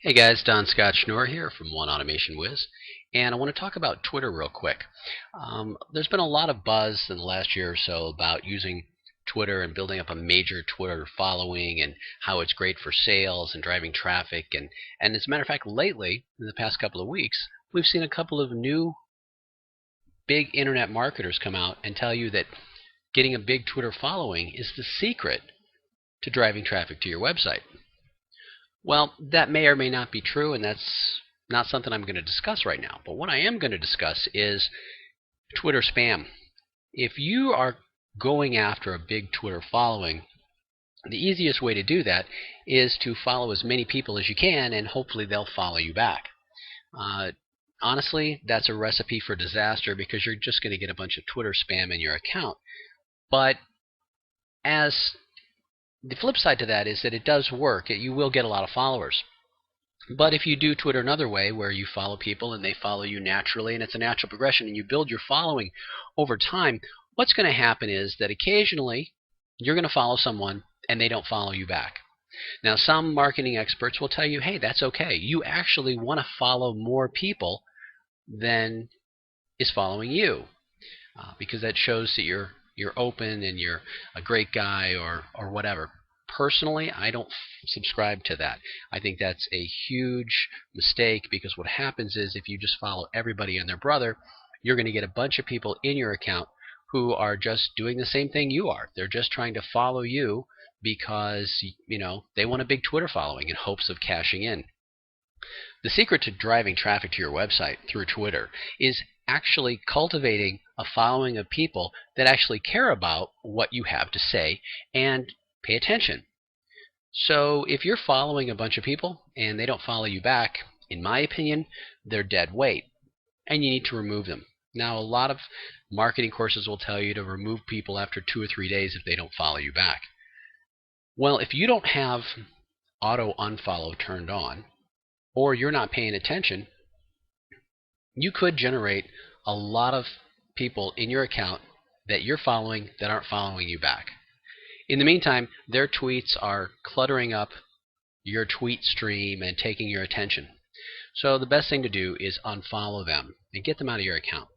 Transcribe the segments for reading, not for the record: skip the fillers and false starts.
Hey guys, Don Scott Schnorr here from 1AutomationWiz, and I want to talk about Twitter real quick. There's been a lot of buzz in the last year or so about using Twitter and building up a major Twitter following and how it's great for sales and driving traffic. And as a matter of fact, lately, in the past couple of weeks, we've seen a couple of new big internet marketers come out and tell you that getting a big Twitter following is the secret to driving traffic to your website. Well, that may or may not be true, and that's not something I'm going to discuss right now. But what I am going to discuss is Twitter spam. If you are going after a big Twitter following, the easiest way to do that is to follow as many people as you can, and hopefully they'll follow you back. Honestly, that's a recipe for disaster because you're just going to get a bunch of Twitter spam in your account. But the flip side to that is that it does work. You will get a lot of followers. But if you do Twitter another way, where you follow people and they follow you naturally, and it's a natural progression, and you build your following over time, what's going to happen is that occasionally you're going to follow someone and they don't follow you back. Now, some marketing experts will tell you, hey, that's okay. You actually want to follow more people than is following you, because that shows that you're open and you're a great guy or whatever. Personally, I don't subscribe to that. I think that's a huge mistake, because what happens is if you just follow everybody and their brother, you're going to get a bunch of people in your account who are just doing the same thing you are. They're just trying to follow you because, they want a big Twitter following in hopes of cashing in. The secret to driving traffic to your website through Twitter is actually cultivating a following of people that actually care about what you have to say and pay attention. So if you're following a bunch of people and they don't follow you back, in my opinion, they're dead weight, and you need to remove them. Now, a lot of marketing courses will tell you to remove people after 2 or 3 days if they don't follow you back. Well, if you don't have auto unfollow turned on, or you're not paying attention, you could generate a lot of people in your account that you're following that aren't following you back. In the meantime, their tweets are cluttering up your tweet stream and taking your attention. So the best thing to do is unfollow them and get them out of your account.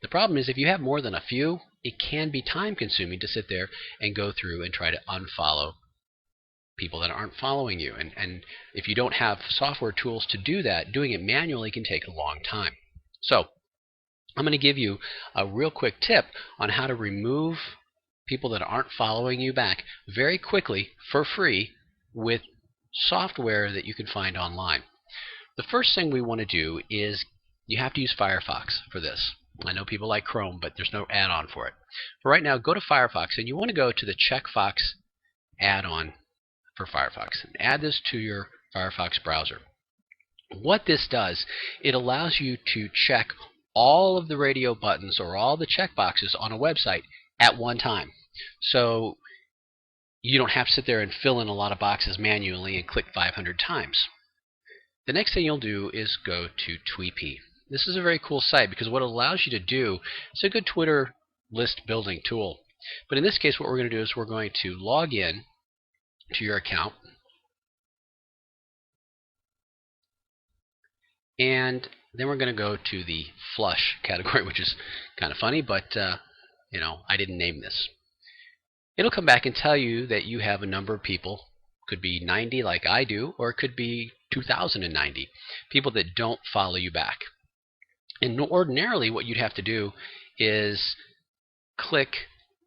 The problem is if you have more than a few, it can be time consuming to sit there and go through and try to unfollow people that aren't following you. And if you don't have software tools to do that, doing it manually can take a long time. So I'm going to give you a real quick tip on how to remove people that aren't following you back very quickly for free with software that you can find online. The first thing we want to do is you have to use Firefox for this. I know people like Chrome, but there's no add-on for it. For right now, go to Firefox, and you want to go to the CheckFox add-on for Firefox and add this to your Firefox browser. What this does, it allows you to check all of the radio buttons or all the checkboxes on a website at one time. So you don't have to sit there and fill in a lot of boxes manually and click 500 times. The next thing you'll do is go to Tweetp. This is a very cool site because what it allows you to do, it's a good Twitter list building tool. But in this case, what we're going to do is we're going to log in to your account, and then we're going to go to the flush category, which is kind of funny, but I didn't name this. It'll come back and tell you that you have a number of people. Could be 90 like I do, or it could be 2,090 people that don't follow you back. And ordinarily what you'd have to do is click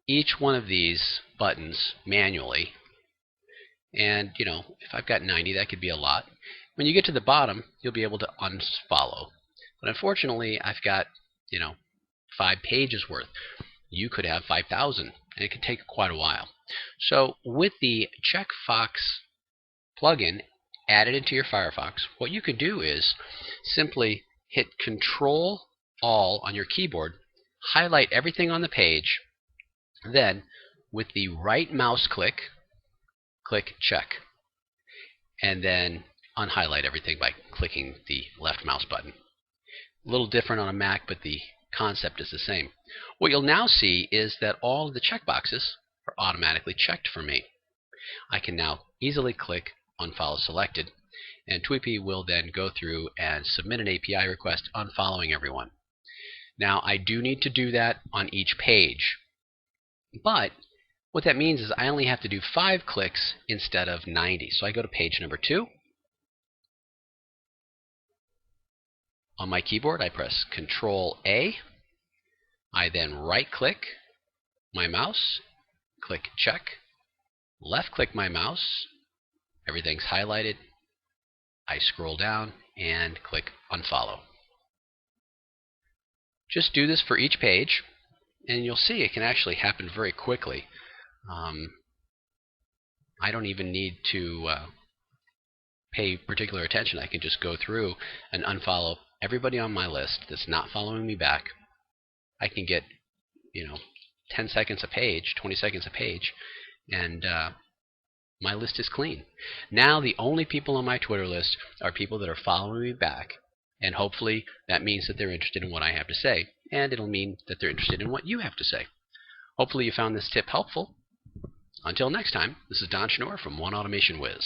each one of these buttons manually. And if I've got 90, that could be a lot. When you get to the bottom, you'll be able to unfollow. But unfortunately, I've got 5 pages worth. You could have 5,000, and it could take quite a while. So with the CheckFox plugin added into your Firefox, what you could do is simply hit Control-All on your keyboard, highlight everything on the page, then with the right mouse click, click Check, and then unhighlight everything by clicking the left mouse button. A little different on a Mac, but the concept is the same. What you'll now see is that all of the checkboxes are automatically checked for me. I can now easily click Unfollow Selected, And TweetAdder will then go through and submit an API request unfollowing everyone. Now, I do need to do that on each page, but what that means is I only have to do 5 clicks instead of 90. So I go to page number 2. On my keyboard, I press Control-A. I then right-click my mouse, click Check, left-click my mouse, everything's highlighted. I scroll down and click Unfollow. Just do this for each page, and you'll see it can actually happen very quickly. I don't even need to pay particular attention. I can just go through and unfollow everybody on my list that's not following me back. I can get 10 seconds a page, 20 seconds a page, and my list is clean. Now the only people on my Twitter list are people that are following me back, and hopefully that means that they're interested in what I have to say, and it'll mean that they're interested in what you have to say. Hopefully you found this tip helpful. Until next time, this is Don Schnorr from 1AutomationWiz.